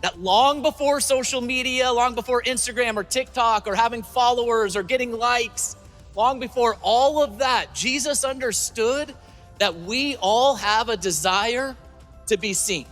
That long before social media, long before Instagram or TikTok or having followers or getting likes, long before all of that, Jesus understood that we all have a desire to be seen.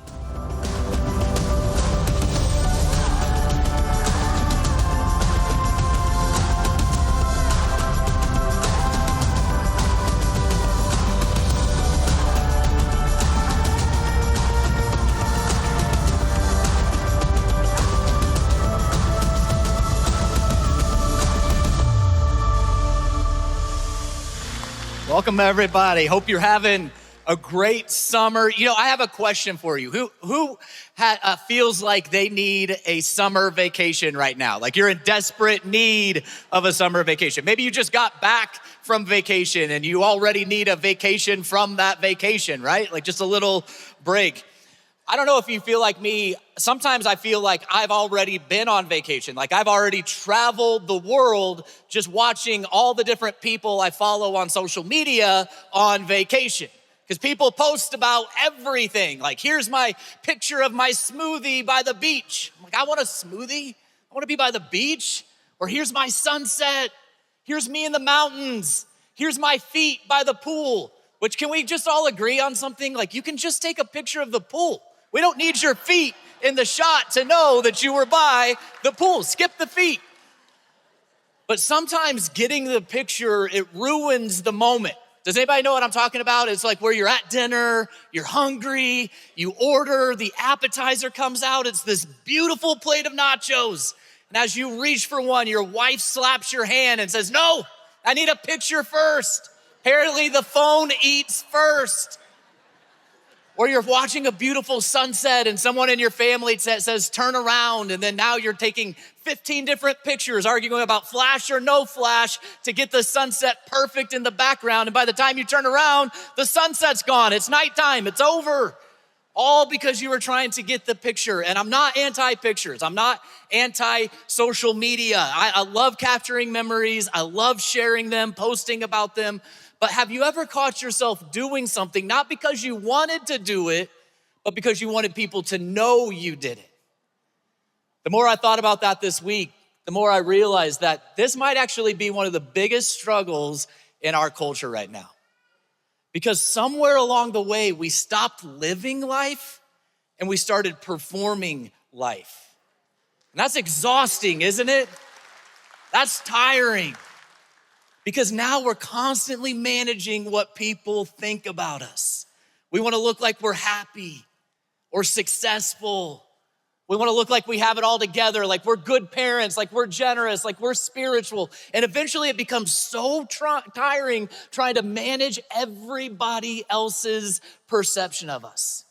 Welcome, everybody. Hope you're having a great summer. You know, I have a question for you. Who feels like they need a summer vacation right now? Like you're in desperate need of a summer vacation. Maybe you just got back from vacation and you already need a vacation from that vacation, right? Like just a little break. I don't know if you feel like me. Sometimes I feel like I've already been on vacation. Like I've already traveled the world just watching all the different people I follow on social media on vacation. Because people post about everything. Like, here's my picture of my smoothie by the beach. I'm like, I want a smoothie. I want to be by the beach. Or here's my sunset. Here's me in the mountains. Here's my feet by the pool. Which, can we just all agree on something? Like, you can just take a picture of the pool. We don't need your feet in the shot to know that you were by the pool. Skip the feet. But sometimes getting the picture, it ruins the moment. Does anybody know what I'm talking about? It's like where you're at dinner, you're hungry, you order, the appetizer comes out, it's this beautiful plate of nachos. And as you reach for one, your wife slaps your hand and says, "No, I need a picture first." Apparently the phone eats first. Or you're watching a beautiful sunset and someone in your family says, "Turn around." And then now you're taking 15 different pictures, arguing about flash or no flash to get the sunset perfect in the background. And by the time you turn around, the sunset's gone. It's nighttime. It's over. All because you were trying to get the picture. And I'm not anti-pictures. I'm not anti-social media. I love capturing memories. I love sharing them, posting about them. But have you ever caught yourself doing something, not because you wanted to do it, but because you wanted people to know you did it? The more I thought about that this week, the more I realized that this might actually be one of the biggest struggles in our culture right now. Because somewhere along the way, we stopped living life and we started performing life. And that's exhausting, isn't it? That's tiring. Because now we're constantly managing what people think about us. We want to look like we're happy or successful. We want to look like we have it all together, like we're good parents, like we're generous, like we're spiritual. And eventually it becomes so tiring trying to manage everybody else's perception of us.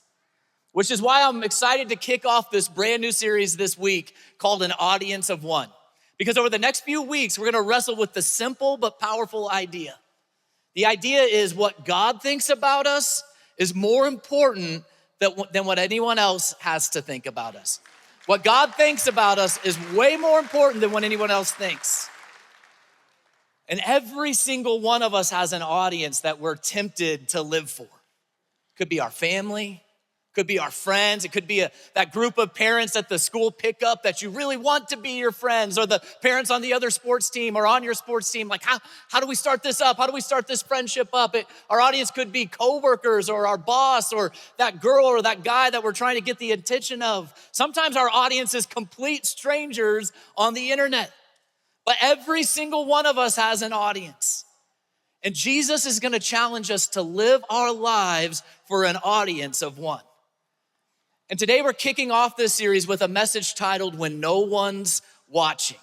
Which is why I'm excited to kick off this brand new series this week called An Audience of One. Because over the next few weeks, we're gonna wrestle with the simple but powerful idea. The idea is what God thinks about us is more important than what anyone else has to think about us. What God thinks about us is way more important than what anyone else thinks. And every single one of us has an audience that we're tempted to live for. Could be our family, could be our friends. It could be that group of parents at the school pickup that you really want to be your friends, or the parents on the other sports team or on your sports team. Like, how do we start this up? How do we start this friendship up? Our audience could be coworkers or our boss or that girl or that guy that we're trying to get the attention of. Sometimes our audience is complete strangers on the internet. But every single one of us has an audience. And Jesus is gonna challenge us to live our lives for an audience of one. And today we're kicking off this series with a message titled, When No One's Watching.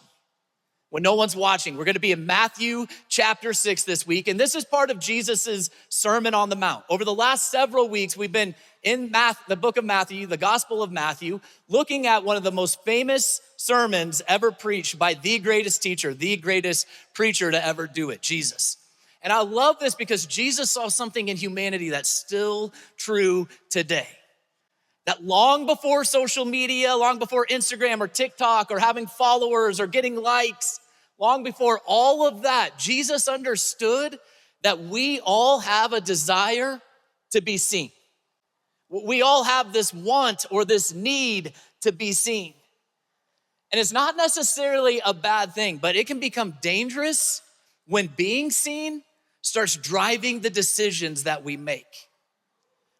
When no one's watching. We're gonna be in Matthew chapter 6 this week, and this is part of Jesus's Sermon on the Mount. Over the last several weeks, we've been in the book of Matthew, the Gospel of Matthew, looking at one of the most famous sermons ever preached by the greatest teacher, the greatest preacher to ever do it, Jesus. And I love this because Jesus saw something in humanity that's still true today. That long before social media, long before Instagram or TikTok or having followers or getting likes, long before all of that, Jesus understood that we all have a desire to be seen. We all have this want or this need to be seen. And it's not necessarily a bad thing, but it can become dangerous when being seen starts driving the decisions that we make.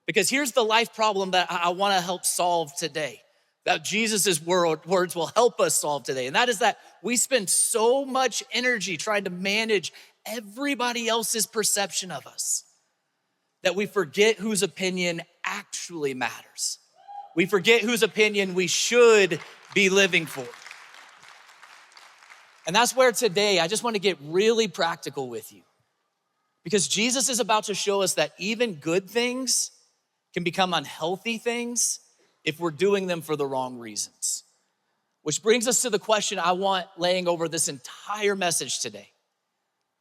Because here's the life problem that I wanna help solve today, that Jesus' words will help us solve today. And that is that we spend so much energy trying to manage everybody else's perception of us that we forget whose opinion actually matters. We forget whose opinion we should be living for. And that's where today I just want to get really practical with you, because Jesus is about to show us that even good things can become unhealthy things if we're doing them for the wrong reasons. Which brings us to the question I want laying over this entire message today.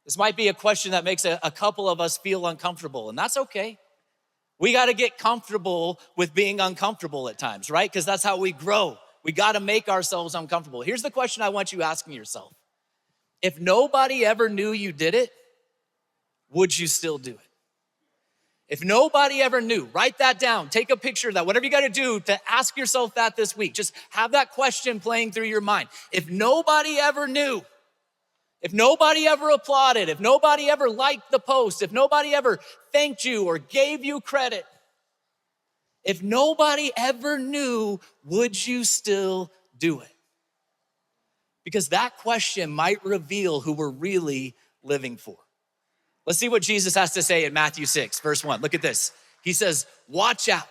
This might be a question that makes a couple of us feel uncomfortable, and that's okay. We gotta get comfortable with being uncomfortable at times, right? Because that's how we grow. We gotta make ourselves uncomfortable. Here's the question I want you asking yourself. If nobody ever knew you did it, would you still do it? If nobody ever knew, write that down. Take a picture of that. Whatever you gotta do to ask yourself that this week. Just have that question playing through your mind. If nobody ever knew, if nobody ever applauded, if nobody ever liked the post, if nobody ever thanked you or gave you credit, if nobody ever knew, would you still do it? Because that question might reveal who we're really living for. Let's see what Jesus has to say in Matthew 6, verse 1. Look at this. He says, watch out.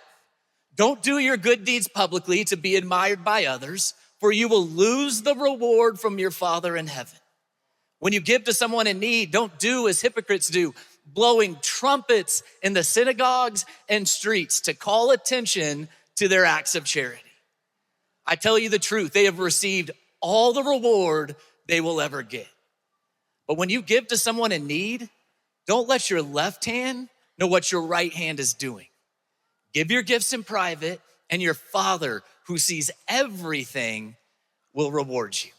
Don't do your good deeds publicly to be admired by others, for you will lose the reward from your Father in heaven. When you give to someone in need, don't do as hypocrites do, blowing trumpets in the synagogues and streets to call attention to their acts of charity. I tell you the truth, they have received all the reward they will ever get. But when you give to someone in need, don't let your left hand know what your right hand is doing. Give your gifts in private, and your Father who sees everything will reward you.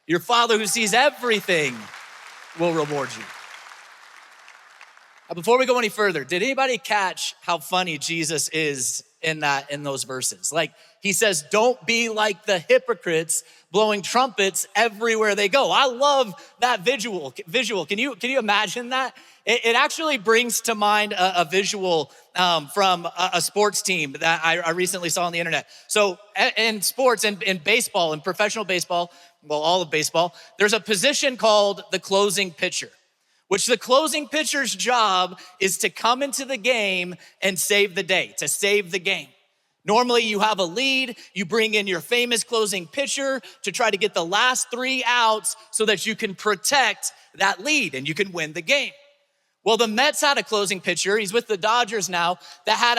Your Father who sees everything will reward you. Now, before we go any further, did anybody catch how funny Jesus is in those verses? Like, he says, don't be like the hypocrites blowing trumpets everywhere they go. I love that visual. Can you imagine that? It actually brings to mind a visual from a sports team that I recently saw on the internet. So in sports, in baseball, in professional baseball, well, all of baseball, there's a position called the closing pitcher, which the closing pitcher's job is to come into the game and save the day, to save the game. Normally you have a lead, you bring in your famous closing pitcher to try to get the last 3 outs so that you can protect that lead and you can win the game. Well, the Mets had a closing pitcher, he's with the Dodgers now, that had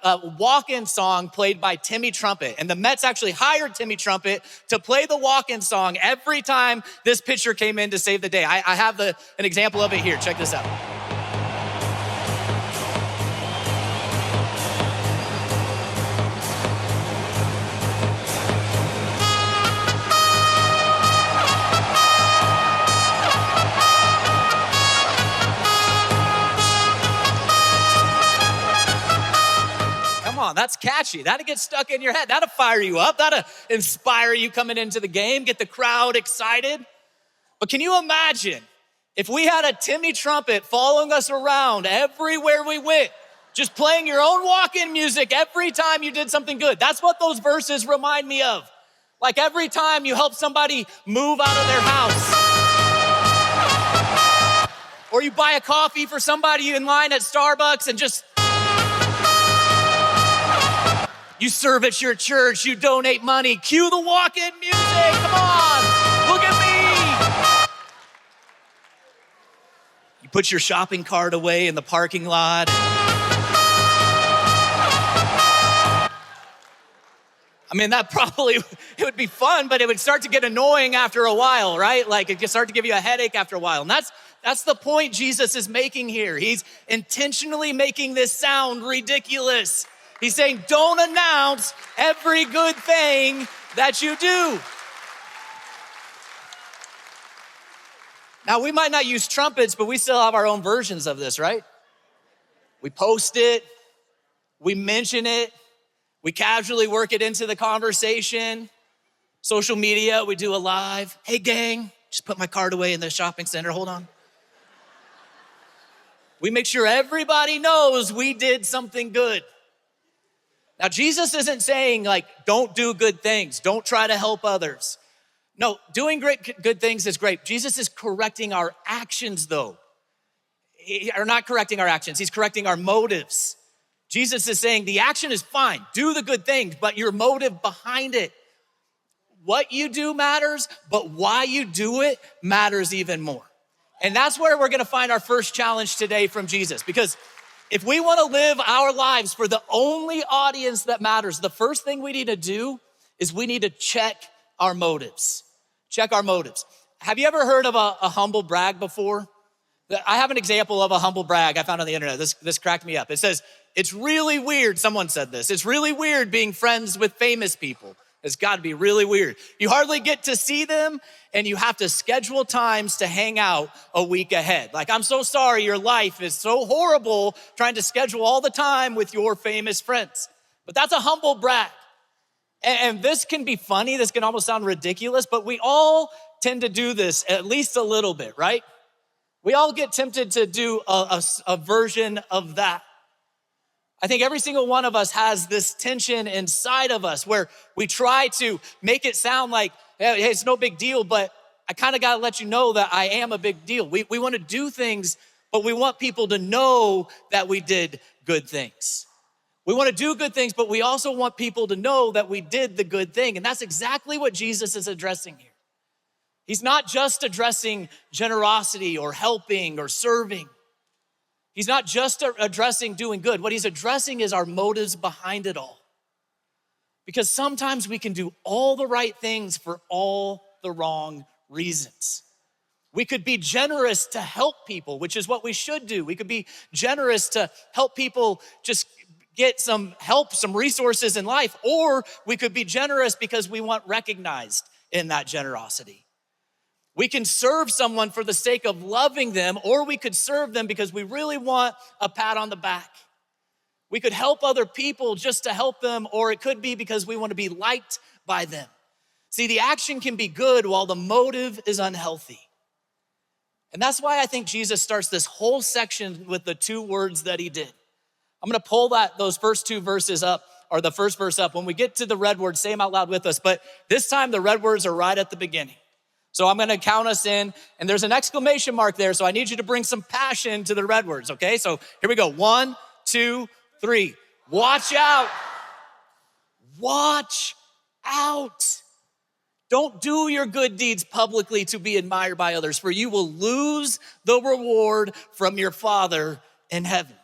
a walk-in song played by Timmy Trumpet. And the Mets actually hired Timmy Trumpet to play the walk-in song every time this pitcher came in to save the day. I have an example of it here, check this out. That's catchy. That'll get stuck in your head. That'll fire you up. That'll inspire you coming into the game, get the crowd excited. But can you imagine if we had a Timmy Trumpet following us around everywhere we went, just playing your own walk-in music every time you did something good? That's what those verses remind me of. Like every time you help somebody move out of their house, or you buy a coffee for somebody in line at Starbucks and just you serve at your church, you donate money, cue the walk-in music, come on, look at me. You put your shopping cart away in the parking lot. I mean, that probably, it would be fun, but it would start to get annoying after a while, right? Like it could start to give you a headache after a while. And that's the point Jesus is making here. He's intentionally making this sound ridiculous. He's saying, don't announce every good thing that you do. Now, we might not use trumpets, but we still have our own versions of this, right? We post it, we mention it, we casually work it into the conversation. Social media, we do a live. Hey gang, just put my cart away in the shopping center, hold on. We make sure everybody knows we did something good. Now, Jesus isn't saying like, don't do good things, don't try to help others. No, doing good things is great. Jesus is correcting our actions though. Or not correcting our actions, he's correcting our motives. Jesus is saying the action is fine, do the good things, but your motive behind it. What you do matters, but why you do it matters even more. And that's where we're gonna find our first challenge today from Jesus. Because if we wanna live our lives for the only audience that matters, the first thing we need to do is we need to check our motives. Check our motives. Have you ever heard of a humble brag before? I have an example of a humble brag I found on the internet. This cracked me up. It says, it's really weird, someone said this, it's really weird being friends with famous people. It's gotta be really weird. You hardly get to see them and you have to schedule times to hang out a week ahead. Like, I'm so sorry your life is so horrible trying to schedule all the time with your famous friends. But that's a humble brag. And this can be funny, this can almost sound ridiculous, but we all tend to do this at least a little bit, right? We all get tempted to do a version of that. I think every single one of us has this tension inside of us where we try to make it sound like, hey, it's no big deal, but I kind of got to let you know that I am a big deal. We want to do things, but we want people to know that we did good things. We want to do good things, but we also want people to know that we did the good thing. And that's exactly what Jesus is addressing here. He's not just addressing generosity or helping or serving. He's not just addressing doing good. What he's addressing is our motives behind it all. Because sometimes we can do all the right things for all the wrong reasons. We could be generous to help people, which is what we should do. We could be generous to help people just get some help, some resources in life, or we could be generous because we want recognized in that generosity. We can serve someone for the sake of loving them, or we could serve them because we really want a pat on the back. We could help other people just to help them, or it could be because we want to be liked by them. See, the action can be good while the motive is unhealthy. And that's why I think Jesus starts this whole section with the two words that he did. I'm gonna pull those first two verses up, or the first verse up. When we get to the red words, say them out loud with us, but this time the red words are right at the beginning. So I'm gonna count us in, and there's an exclamation mark there, so I need you to bring some passion to the red words, okay? So here we go, 1, 2, 3. Watch out. Watch out. Don't do your good deeds publicly to be admired by others, for you will lose the reward from your Father in heaven.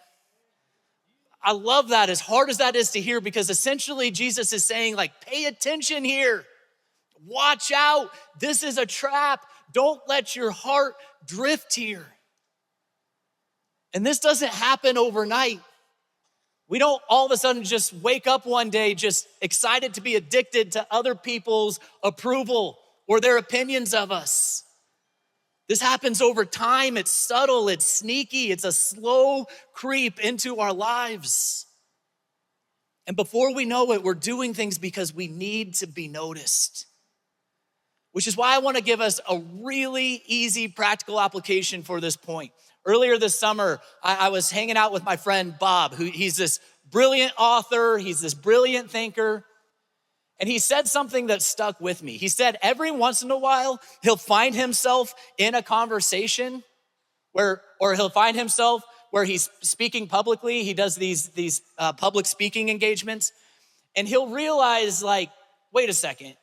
I love that, as hard as that is to hear, because essentially Jesus is saying, like, pay attention here. Watch out. This is a trap. Don't let your heart drift here. And this doesn't happen overnight. We don't all of a sudden just wake up one day just excited to be addicted to other people's approval or their opinions of us. This happens over time. It's subtle, it's sneaky, it's a slow creep into our lives. And before we know it, we're doing things because we need to be noticed. Which is why I want to give us a really easy practical application for this point. Earlier this summer, I was hanging out with my friend Bob, he's this brilliant author, he's this brilliant thinker. And he said something that stuck with me. He said every once in a while, he'll find himself in a conversation or he'll find himself where he's speaking publicly. He does these public speaking engagements. And he'll realize, like, wait a second,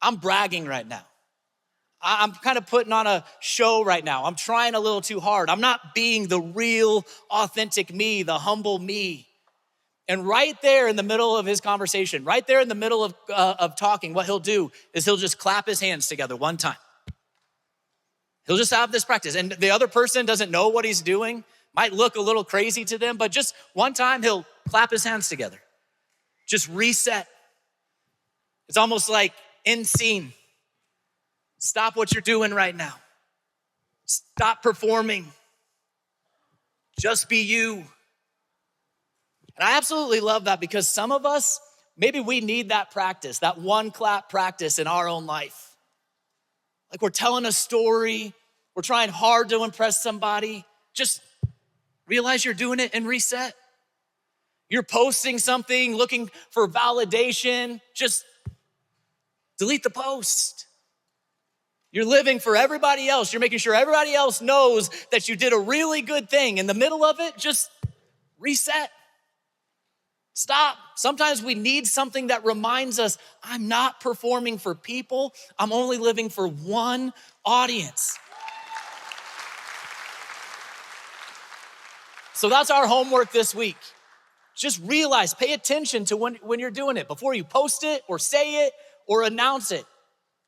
I'm bragging right now. I'm kind of putting on a show right now. I'm trying a little too hard. I'm not being the real, authentic me, the humble me. And right there in the middle of his conversation, right there in the middle of talking, what he'll do is he'll just clap his hands together one time. He'll just have this practice. And the other person doesn't know what he's doing, might look a little crazy to them, but just one time he'll clap his hands together. Just reset. It's almost like in scene. Stop what you're doing right now. Stop performing. Just be you. And I absolutely love that because some of us, maybe we need that practice, that one clap practice in our own life. Like we're telling a story, we're trying hard to impress somebody. Just realize you're doing it and reset. You're posting something, looking for validation, just delete the post. You're living for everybody else. You're making sure everybody else knows that you did a really good thing. In the middle of it, just reset. Stop. Sometimes we need something that reminds us, I'm not performing for people. I'm only living for one audience. So that's our homework this week. Just realize, pay attention to when you're doing it. Before you post it or say it or announce it,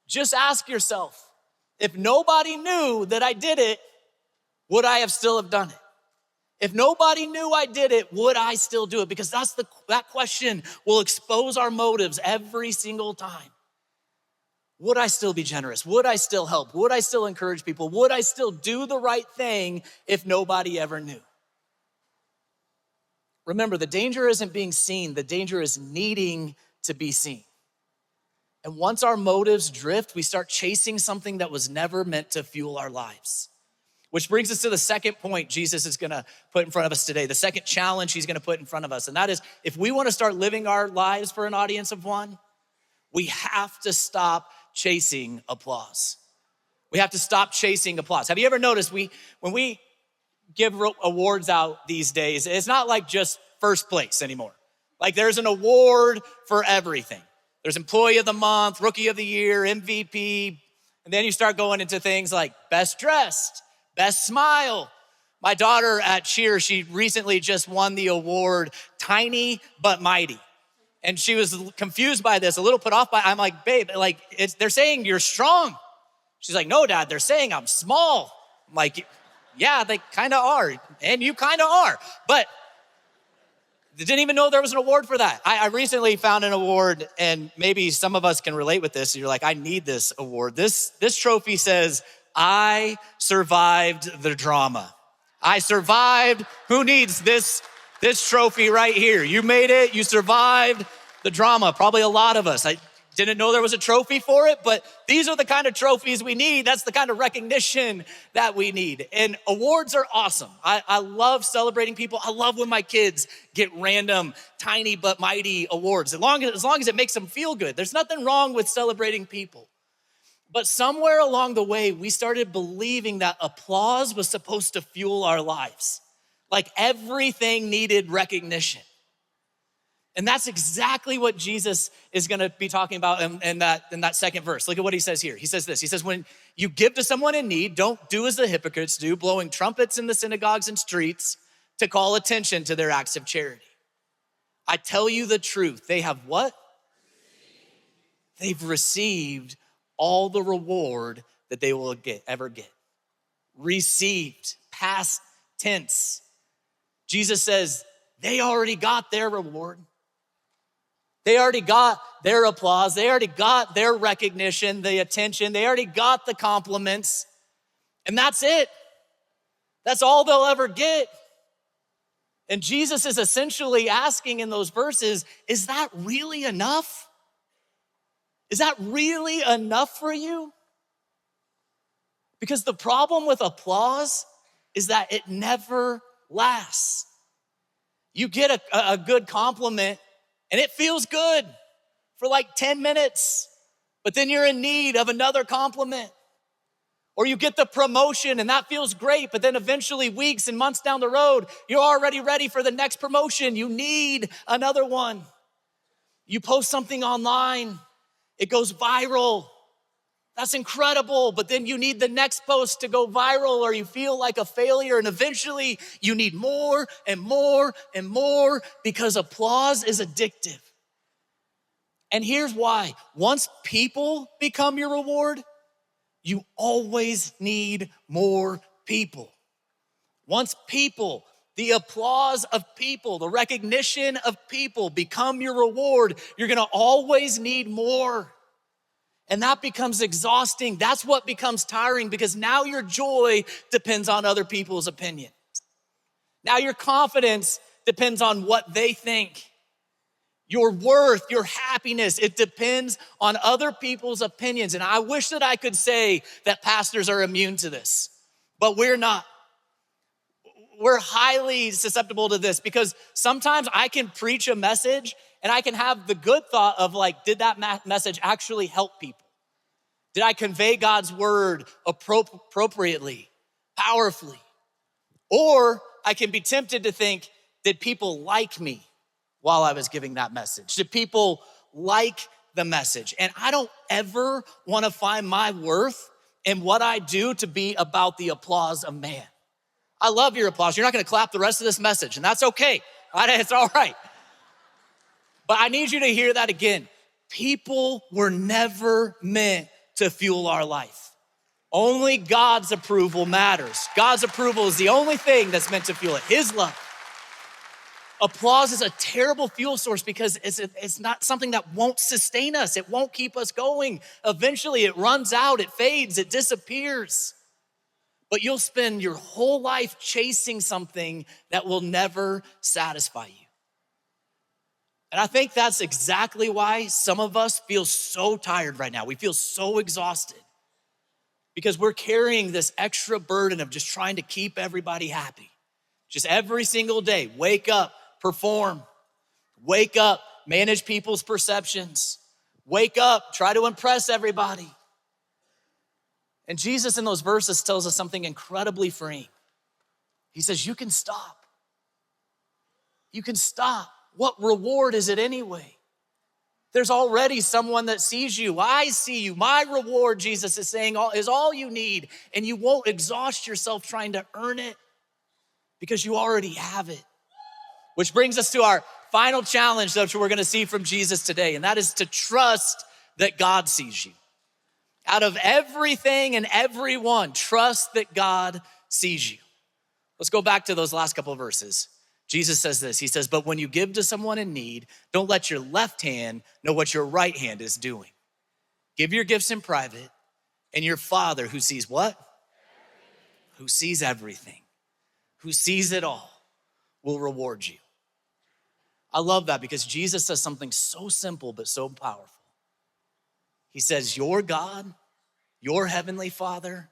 just ask yourself, if nobody knew that I did it, would I have still have done it? If nobody knew I did it, would I still do it? Because that question will expose our motives every single time. Would I still be generous? Would I still help? Would I still encourage people? Would I still do the right thing if nobody ever knew? Remember, the danger isn't being seen. The danger is needing to be seen. And once our motives drift, we start chasing something that was never meant to fuel our lives. Which brings us to the second point Jesus is gonna put in front of us today, the second challenge he's gonna put in front of us. And that is, if we wanna start living our lives for an audience of one, we have to stop chasing applause. We have to stop chasing applause. Have you ever noticed when we give awards out these days, it's not like just first place anymore. Like there's an award for everything. There's Employee of the Month, Rookie of the Year, MVP, and then you start going into things like Best Dressed, Best Smile. My daughter at cheer, she recently just won the award Tiny But Mighty. And she was confused by this, a little put off by, I'm like, babe, like they're saying you're strong. She's like, no, Dad, they're saying I'm small. I'm like, yeah, they kind of are, and you kind of are. But they didn't even know there was an award for that. I recently found an award, and maybe some of us can relate with this. You're like, I need this award. This trophy says, I survived the drama. I survived. Who needs this trophy right here? You made it. You survived the drama. Probably a lot of us. I didn't know there was a trophy for it, but these are the kind of trophies we need. That's the kind of recognition that we need. And awards are awesome. I love celebrating people. I love when my kids get random Tiny But Mighty awards, as long as it makes them feel good. There's nothing wrong with celebrating people. But somewhere along the way, we started believing that applause was supposed to fuel our lives. Like everything needed recognition. And that's exactly what Jesus is gonna be talking about in that second verse. Look at what he says here. He says this, he says, when you give to someone in need, don't do as the hypocrites do, blowing trumpets in the synagogues and streets to call attention to their acts of charity. I tell you the truth, they have what? They've received all the reward that they will ever get. Received, past tense. Jesus says they already got their reward. They already got their applause. They already got their recognition, the attention. They already got the compliments. And that's it. That's all they'll ever get. And Jesus is essentially asking in those verses, is that really enough? Is that really enough for you? Because the problem with applause is that it never lasts. You get a good compliment and it feels good for like 10 minutes, but then you're in need of another compliment. Or you get the promotion and that feels great, but then eventually weeks and months down the road, you're already ready for the next promotion. You need another one. You post something online, it goes viral. That's incredible, but then you need the next post to go viral or you feel like a failure, and eventually you need more and more and more because applause is addictive. And here's why. Once people become your reward, you always need more people. Once people, the applause of people, the recognition of people become your reward, you're gonna always need more. And that becomes exhausting. That's what becomes tiring, because now your joy depends on other people's opinion. Now your confidence depends on what they think. Your worth, your happiness, it depends on other people's opinions. And I wish that I could say that pastors are immune to this, but we're not. We're highly susceptible to this because sometimes I can preach a message and I can have the good thought of like, did that message actually help people? Did I convey God's word appropriately, powerfully? Or I can be tempted to think, did people like me while I was giving that message? Did people like the message? And I don't ever want to find my worth in what I do to be about the applause of man. I love your applause. You're not going to clap the rest of this message, and that's okay. It's all right. But I need you to hear that again. People were never meant to fuel our life. Only God's approval matters. God's approval is the only thing that's meant to fuel it, his love. Applause is a terrible fuel source because it's not something that won't sustain us. It won't keep us going. Eventually it runs out, it fades, it disappears. But you'll spend your whole life chasing something that will never satisfy you. And I think that's exactly why some of us feel so tired right now. We feel so exhausted because we're carrying this extra burden of just trying to keep everybody happy. Just every single day, wake up, perform. Wake up, manage people's perceptions. Wake up, try to impress everybody. And Jesus in those verses tells us something incredibly freeing. He says, you can stop. You can stop. What reward is it anyway? There's already someone that sees you. I see you. My reward, Jesus is saying, is all you need. And you won't exhaust yourself trying to earn it because you already have it. Which brings us to our final challenge that we're gonna see from Jesus today, and that is to trust that God sees you. Out of everything and everyone, trust that God sees you. Let's go back to those last couple of verses. Jesus says this, he says, but when you give to someone in need, don't let your left hand know what your right hand is doing. Give your gifts in private, and your Father who sees what? Who sees everything, who sees it all, will reward you. I love that because Jesus says something so simple but so powerful. He says, your God, your heavenly Father,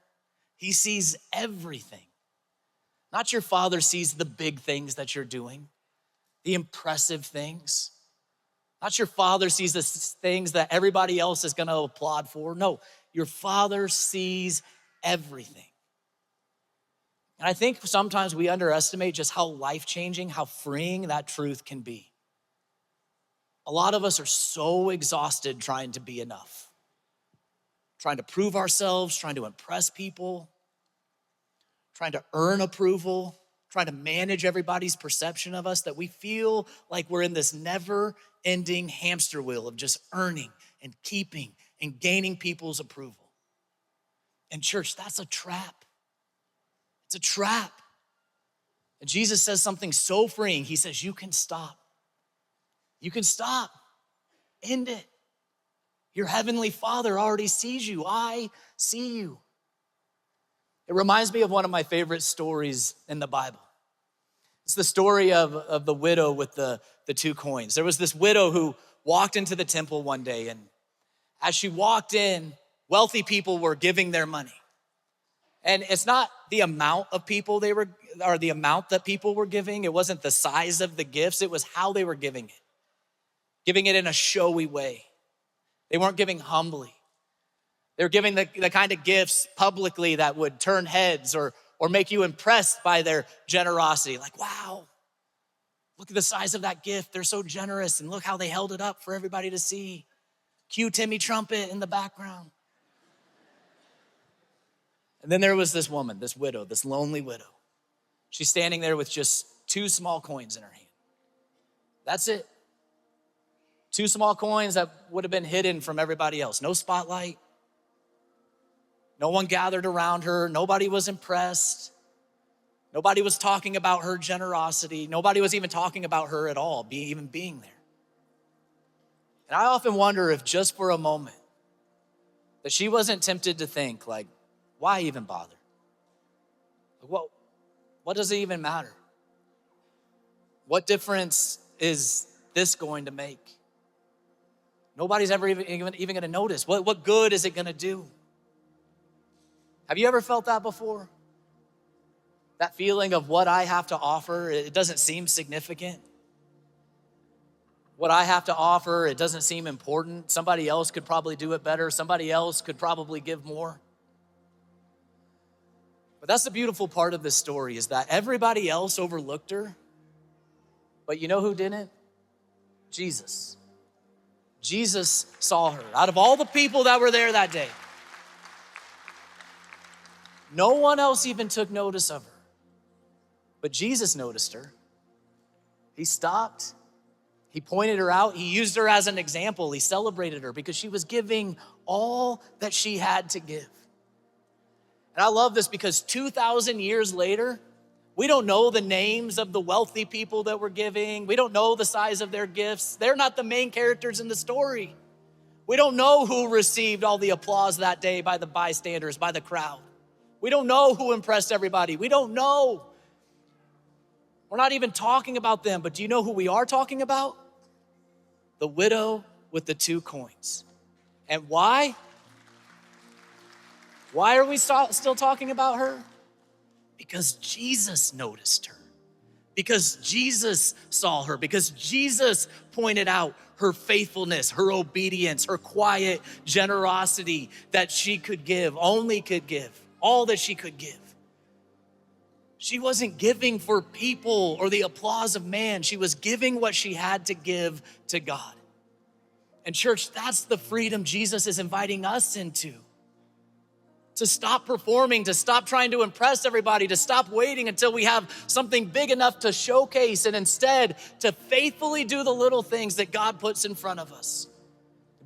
he sees everything. Not your Father sees the big things that you're doing, the impressive things. Not your Father sees the things that everybody else is gonna applaud for. No, your Father sees everything. And I think sometimes we underestimate just how life-changing, how freeing that truth can be. A lot of us are so exhausted trying to be enough, trying to prove ourselves, trying to impress people, trying to earn approval, trying to manage everybody's perception of us, that we feel like we're in this never-ending hamster wheel of just earning and keeping and gaining people's approval. And church, that's a trap. It's a trap. And Jesus says something so freeing. He says, you can stop. You can stop. End it. Your heavenly Father already sees you. I see you. It reminds me of one of my favorite stories in the Bible. It's the story of the widow with the 2 coins. There was this widow who walked into the temple one day, and as she walked in, wealthy people were giving their money. And it's not the amount of people the amount that people were giving. It wasn't the size of the gifts. It was how they were giving it in a showy way. They weren't giving humbly. They were giving the kind of gifts publicly that would turn heads or make you impressed by their generosity. Like, wow, look at the size of that gift. They're so generous, and look how they held it up for everybody to see. Cue Timmy Trumpet in the background. And then there was this woman, this widow, this lonely widow. She's standing there with just 2 small coins in her hand. That's it. 2 small coins that would have been hidden from everybody else. No spotlight. No one gathered around her. Nobody was impressed. Nobody was talking about her generosity. Nobody was even talking about her at all, even being there. And I often wonder if just for a moment that she wasn't tempted to think like, why even bother? What does it even matter? What difference is this going to make? Nobody's ever even going to notice. What good is it going to do? Have you ever felt that before? That feeling of what I have to offer, it doesn't seem significant. What I have to offer, it doesn't seem important. Somebody else could probably do it better. Somebody else could probably give more. But that's the beautiful part of this story, is that everybody else overlooked her. But you know who didn't? Jesus. Jesus saw her. Out of all the people that were there that day, no one else even took notice of her. But Jesus noticed her. He stopped. He pointed her out. He used her as an example. He celebrated her because she was giving all that she had to give. And I love this because 2,000 years later, we don't know the names of the wealthy people that were giving. We don't know the size of their gifts. They're not the main characters in the story. We don't know who received all the applause that day by the bystanders, by the crowd. We don't know who impressed everybody. We don't know. We're not even talking about them, but do you know who we are talking about? The widow with the 2 coins. And why? Why are we still talking about her? Because Jesus noticed her. Because Jesus saw her. Because Jesus pointed out her faithfulness, her obedience, her quiet generosity that she could give, only could give, all that she could give. She wasn't giving for people or the applause of man. She was giving what she had to give to God. And church, that's the freedom Jesus is inviting us into. To stop performing, to stop trying to impress everybody, to stop waiting until we have something big enough to showcase, and instead to faithfully do the little things that God puts in front of us.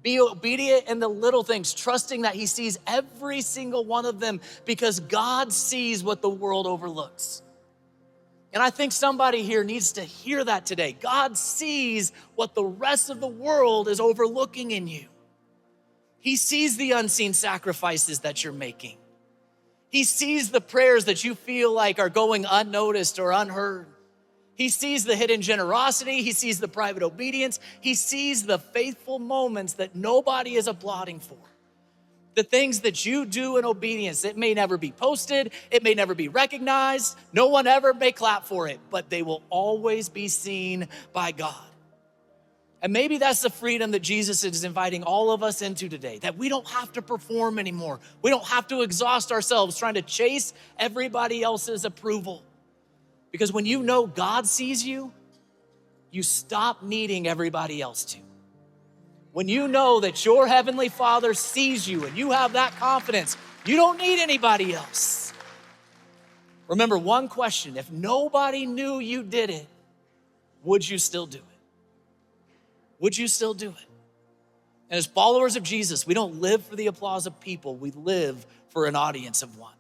Be obedient in the little things, trusting that he sees every single one of them because God sees what the world overlooks. And I think somebody here needs to hear that today. God sees what the rest of the world is overlooking in you. He sees the unseen sacrifices that you're making. He sees the prayers that you feel like are going unnoticed or unheard. He sees the hidden generosity. He sees the private obedience. He sees the faithful moments that nobody is applauding for. The things that you do in obedience, it may never be posted. It may never be recognized. No one ever may clap for it, but they will always be seen by God. And maybe that's the freedom that Jesus is inviting all of us into today, that we don't have to perform anymore. We don't have to exhaust ourselves trying to chase everybody else's approval. Because when you know God sees you, you stop needing everybody else to. When you know that your Heavenly Father sees you and you have that confidence, you don't need anybody else. Remember one question: if nobody knew you did it, would you still do it? Would you still do it? And as followers of Jesus, we don't live for the applause of people. We live for an audience of one.